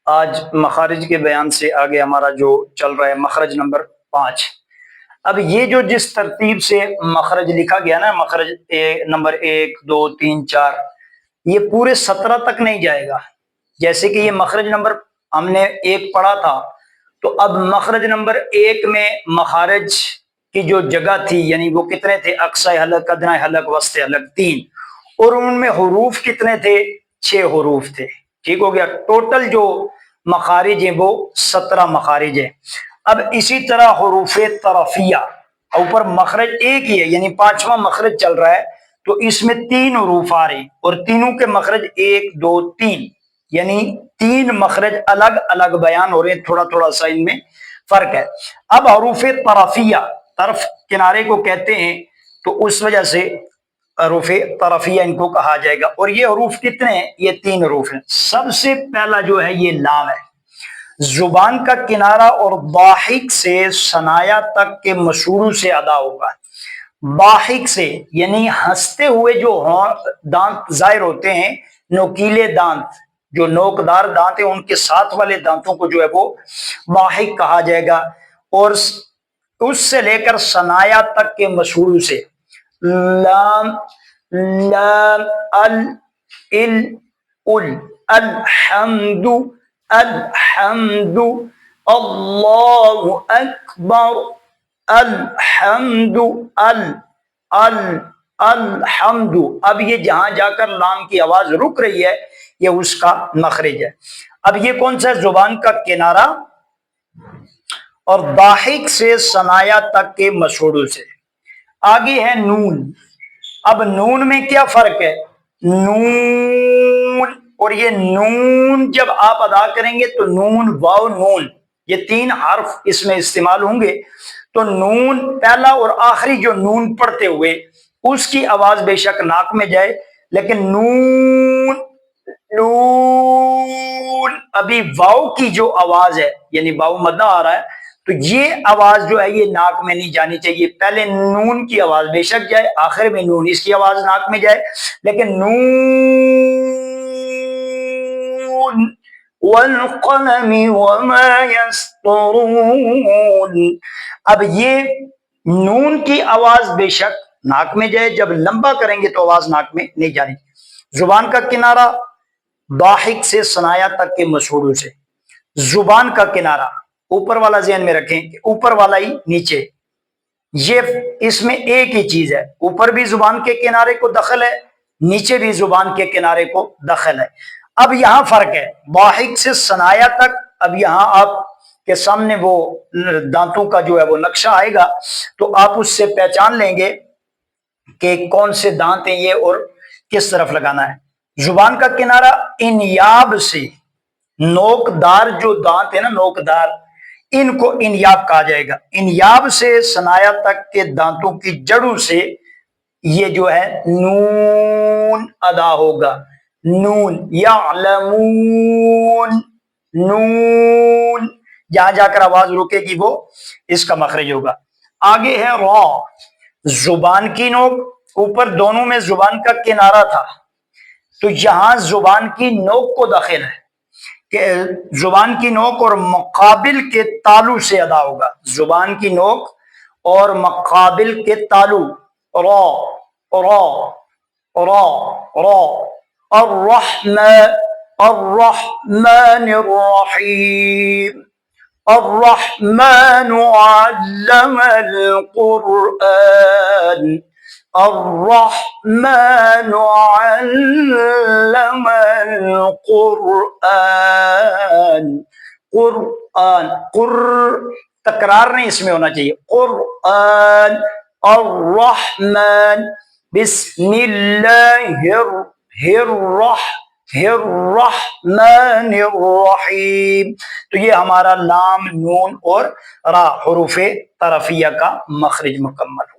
آج مخارج کے بیان سے آگے ہمارا جو چل رہا ہے مخرج نمبر 5۔ اب یہ جو جس ترتیب سے مخرج لکھا گیا نا، مخرج نمبر 1 2 3 4، یہ پورے 17 تک نہیں جائے گا۔ جیسے کہ یہ مخرج نمبر ہم نے 1 پڑھا تھا، تو اب مخرج نمبر 1 میں مخارج کی جو جگہ تھی، یعنی وہ کتنے تھے؟ اقصی حلق، ادنی حلق، وسط حلق 3، اور ان میں حروف کتنے تھے؟ 6 حروف تھے۔ ٹھیک ہو گیا؟ ٹوٹل جو مخارج ہیں وہ 17 مخارج ہیں۔ اب اسی طرح حروف طرفیہ، اوپر مخرج ایک ہی ہے، یعنی 5واں مخرج چل رہا ہے، تو اس میں 3 حروف آ رہے ہیں، اور تینوں کے مخرج 1 2 3، یعنی 3 مخرج الگ الگ بیان ہو رہے ہیں، تھوڑا تھوڑا سا ان میں فرق ہے۔ اب حروف طرفیہ، طرف کنارے کو کہتے ہیں، تو اس وجہ سے حروف طرفیہ ان کو کہا جائے گا۔ اور یہ حروف کتنے ہیں؟ یہ 3 حروف ہیں۔ سب سے پہلا جو ہے یہ لام ہے۔ زبان کا کنارہ اور ضاحک سے ثنایا تک کے مشوروں سے ادا ہوگا۔ ضاحک سے یعنی ہنستے ہوئے جو دانت ظاہر ہوتے ہیں، نوکیلے دانت، جو نوکدار دانت ہیں، ان کے ساتھ والے دانتوں کو جو ہے وہ ضاحک کہا جائے گا۔ اور اس سے لے کر ثنایا تک کے مشوروں سے، لام، لام، ال، ال، الحمد، الحمد، اللہ اکبر، الحمد، الحمد۔ اب یہ جہاں جا کر لام کی آواز رک رہی ہے، یہ اس کا مخرج ہے۔ اب یہ کون سا ہے؟ زبان کا کنارہ اور ضاحک سے ثنایا تک کے مشوروں سے۔ آگے ہے نون۔ اب نون میں کیا فرق ہے؟ نون، اور یہ نون جب آپ ادا کریں گے تو نون، واو، نون، یہ 3 حرف اس میں استعمال ہوں گے، تو نون پہلا اور آخری جو نون پڑھتے ہوئے اس کی آواز بے شک ناک میں جائے، لیکن نون، نون، ابھی واو کی جو آواز ہے، یعنی واو مدہ آ رہا ہے، تو یہ آواز جو ہے یہ ناک میں نہیں جانی چاہیے۔ پہلے نون کی آواز بے شک جائے، آخر میں نون، اس کی آواز ناک میں جائے، لیکن نون والقلم وما يسطرون، اب یہ نون کی آواز بے شک ناک میں جائے، جب لمبا کریں گے تو آواز ناک میں نہیں جانی۔ زبان کا کنارہ ضاحک سے ثنایا تک کے مشہوروں سے۔ زبان کا کنارہ اوپر والا ذہن میں رکھیں کہ اوپر والا ہی نیچے، یہ اس میں ایک ہی چیز ہے، اوپر بھی زبان کے کنارے کو دخل ہے، نیچے بھی زبان کے کنارے کو دخل ہے۔ اب یہاں فرق ہے، ضاحک سے ثنایا تک۔ اب یہاں آپ کے سامنے وہ دانتوں کا جو ہے وہ نقشہ آئے گا، تو آپ اس سے پہچان لیں گے کہ کون سے دانت ہیں یہ اور کس طرف لگانا ہے۔ زبان کا کنارہ انیاب سے، نوکدار جو دانت ہے نا، نوکدار، ان کو انیاب کہا جائے گا۔ انیاب سے ثنایا تک کے دانتوں کی جڑوں سے یہ جو ہے نون ادا ہوگا۔ نون، یعلمون، نون، جہاں جا کر آواز رکے گی وہ اس کا مخرج ہوگا۔ آگے ہے را، زبان کی نوک، اوپر دونوں میں زبان کا کنارہ تھا، تو یہاں زبان کی نوک کو داخل ہے کہ زبان کی نوک اور مقابل کے تالو سے ادا ہوگا۔ زبان کی نوک اور مقابل کے تالو، را، را، را، را۔ الرحمن، الرحمن الرحیم، الرحمن علم القرآن، الرحمن علم القرآن، قرآن، تکرار نہیں اس میں ہونا چاہیے، قرآن، الرحمن، بسم اللہ الرحمن الرحیم۔ تو یہ ہمارا لام، نون اور را، حروف طرفیہ کا مخرج مکمل۔